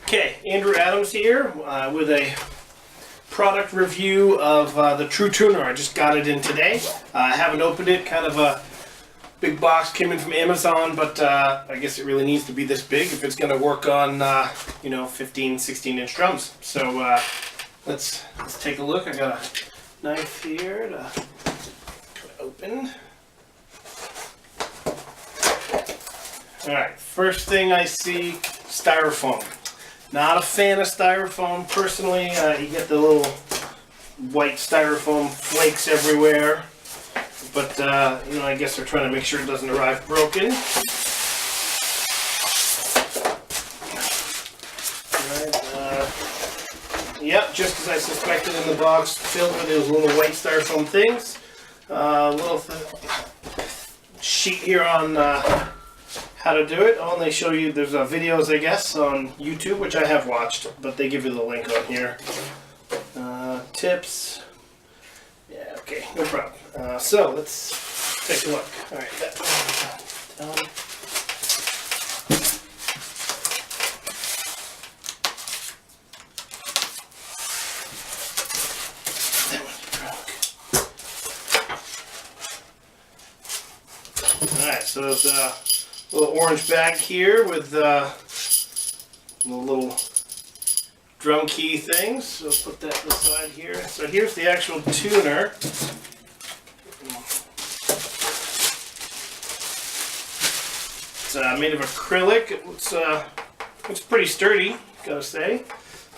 Okay, Andrew Adams here with a product review of the TruTuner. I just got it in today. I haven't opened it. Kind of a big box, came in from Amazon, but I guess it really needs to be this big if it's going to work on 15, 16-inch drums. So let's take a look. I got a knife here to open. All right, first thing I see, styrofoam. Not a fan of styrofoam personally. You get the little white styrofoam flakes everywhere, but I guess they're trying to make sure it doesn't arrive broken. Yep, just as I suspected in the box, filled with those little white styrofoam things. Little sheet here on how to do it. Oh, and they show you, there's videos, I guess, on YouTube, which I have watched, but they give you the link on here. Tips. Yeah, okay, no problem. So let's take a look. All right, that one's done. All right, so there's a little orange bag here with little drum key things. So put that aside here. So here's the actual tuner. It's made of acrylic. It's pretty sturdy, gotta say.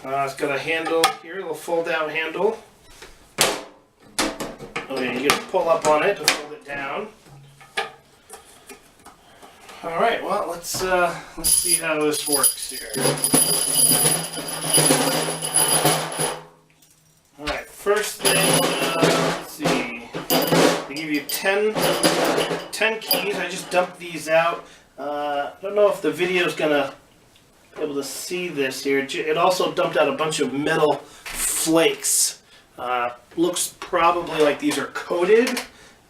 It's got a handle here, a little fold-out handle. Oh yeah, you get to pull up on it to fold it down. All right, well, let's see how this works here. All right, first thing, let's see. They give you 10 keys. I just dumped these out. I don't know if the video is gonna be able to see this here. It also dumped out a bunch of metal flakes. Looks probably like these are coated.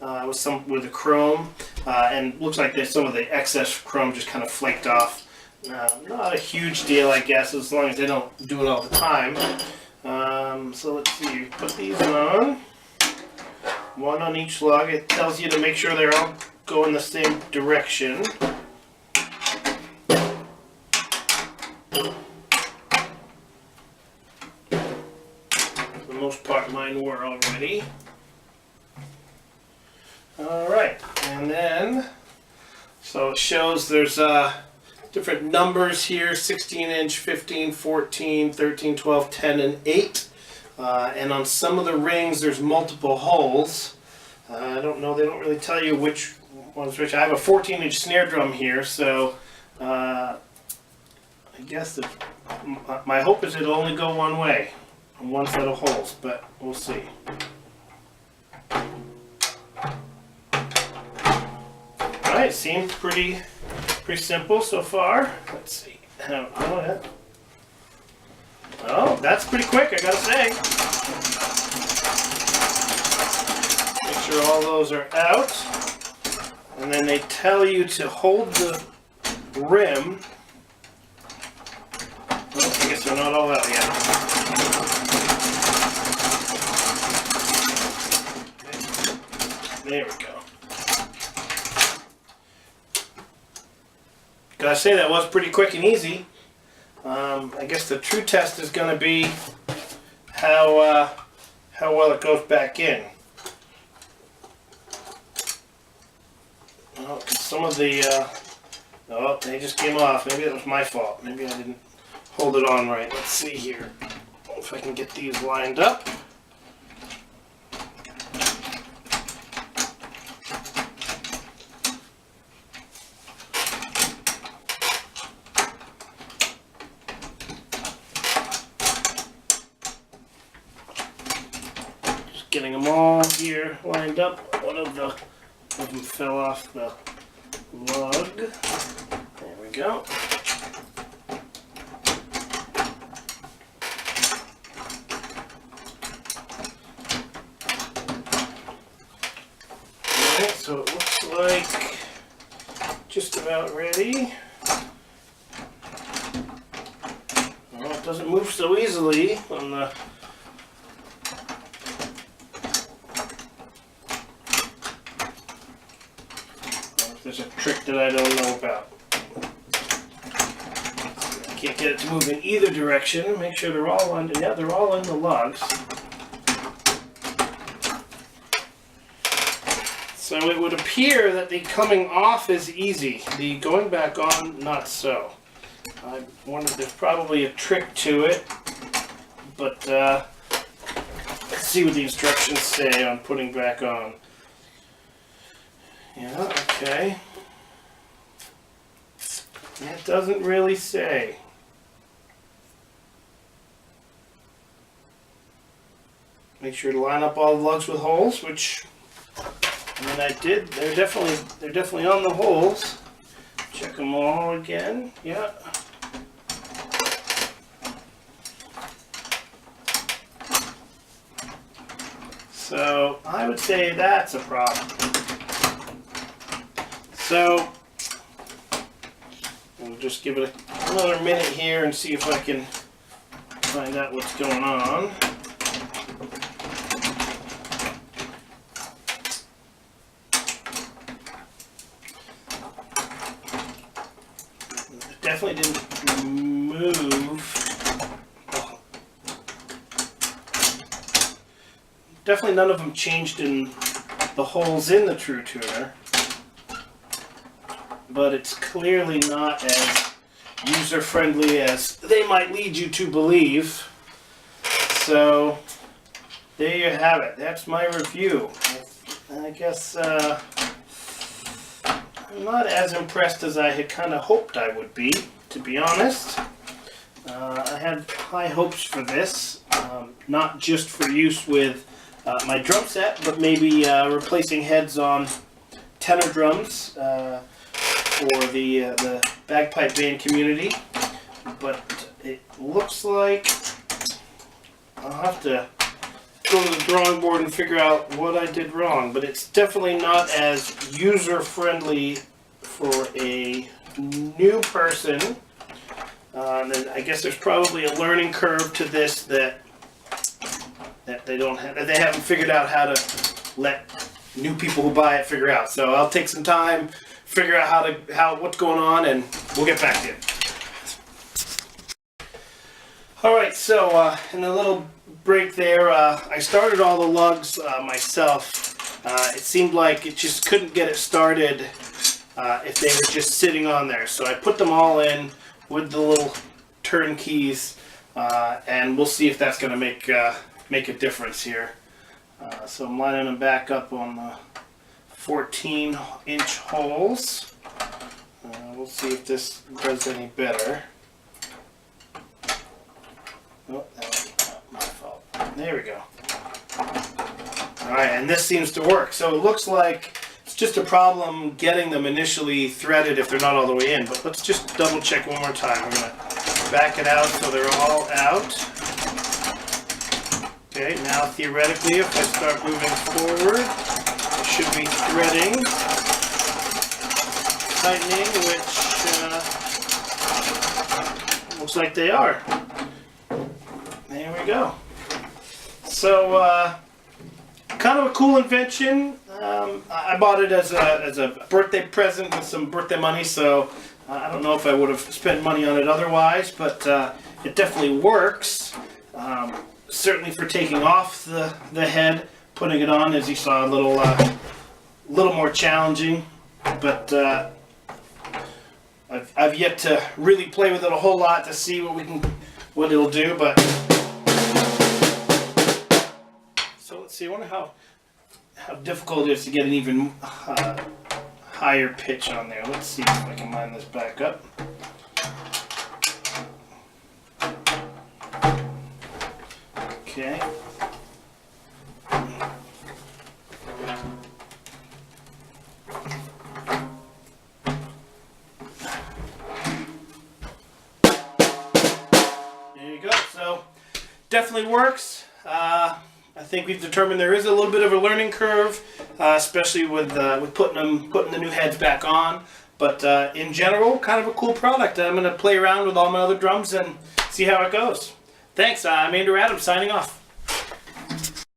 With the chrome, and looks like there's some of the excess chrome just kind of flaked off. Not a huge deal, I guess, as long as they don't do it all the time. So let's see, put these on. One on each lug. It tells you to make sure they're all going the same direction. For the most part, mine were already. Alright, and then, so it shows there's different numbers here, 16-inch, 15, 14, 13, 12, 10, and 8. And on some of the rings there's multiple holes. I don't know, they don't really tell you which one's which. I have a 14-inch snare drum here, so I guess that my hope is it'll only go one way, on one set of holes, but we'll see. Alright, seems pretty simple so far. Let's see. Oh, that's pretty quick, I gotta say. Make sure all those are out. And then they tell you to hold the rim. Oh, I guess they're not all out yet. Okay. There we go. Gotta say, that was pretty quick and easy. I guess the true test is going to be how well it goes back in. Oh, some of the oh, they just came off. Maybe it was my fault. Maybe I didn't hold it on right. Let's see here if I can get these lined up. Getting them all here lined up. One of them fell off the lug. There we go. Alright, so it looks like just about ready. it doesn't move so easily on the. There's a trick that I don't know about. I can't get it to move in either direction. Make sure they're all on. Yeah, they're all in the lugs. So it would appear that the coming off is easy. The going back on, not so. I wonder if there's probably a trick to it, but let's see what the instructions say on putting back on. Yeah, okay. It doesn't really say. Make sure to line up all the lugs with holes, which I mean I did. They're definitely on the holes. Check them all again. Yeah. So I would say that's a problem. So we'll just give it another minute here and see if I can find out what's going on. It definitely didn't move. Definitely none of them changed in the holes in the TruTuner. But it's clearly not as user-friendly as they might lead you to believe. So, there you have it. That's my review. I guess I'm not as impressed as I had kind of hoped I would be, to be honest. I had high hopes for this, not just for use with my drum set, but maybe replacing heads on tenor drums. For the bagpipe band community, but it looks like I'll have to go to the drawing board and figure out what I did wrong, but it's definitely not as user-friendly for a new person. And then I guess there's probably a learning curve to this that they don't have, that they haven't figured out how to let new people who buy it figure out. So I'll take some time, figure out what's going on, and we'll get back to it. All right, so in the little break there, I started all the lugs myself. It seemed like it just couldn't get it started if they were just sitting on there. So I put them all in with the little turn keys, and we'll see if that's going to make a difference here. So I'm lining them back up on the 14-inch holes. We'll see if this does any better. Oh, that was not my fault. There we go. Alright, and this seems to work. So it looks like it's just a problem getting them initially threaded if they're not all the way in. But let's just double check one more time. We're going to back it out so they're all out. Okay, now theoretically, if I start moving forward, I should be threading, tightening, which looks like they are. There we go. So, kind of a cool invention. I bought it as a birthday present with some birthday money, so I don't know if I would have spent money on it otherwise, but it definitely works. Certainly for taking off the head, putting it on, as you saw, a little more challenging. But I've yet to really play with it a whole lot to see what it'll do. But so let's see. I wonder how difficult it is to get an even higher pitch on there. Let's see if I can line this back up. Okay. There you go. So definitely works. I think we've determined there is a little bit of a learning curve, especially with putting the new heads back on. But in general, kind of a cool product. I'm going to play around with all my other drums and see see how it goes. Thanks. I'm Andrew Adams signing off.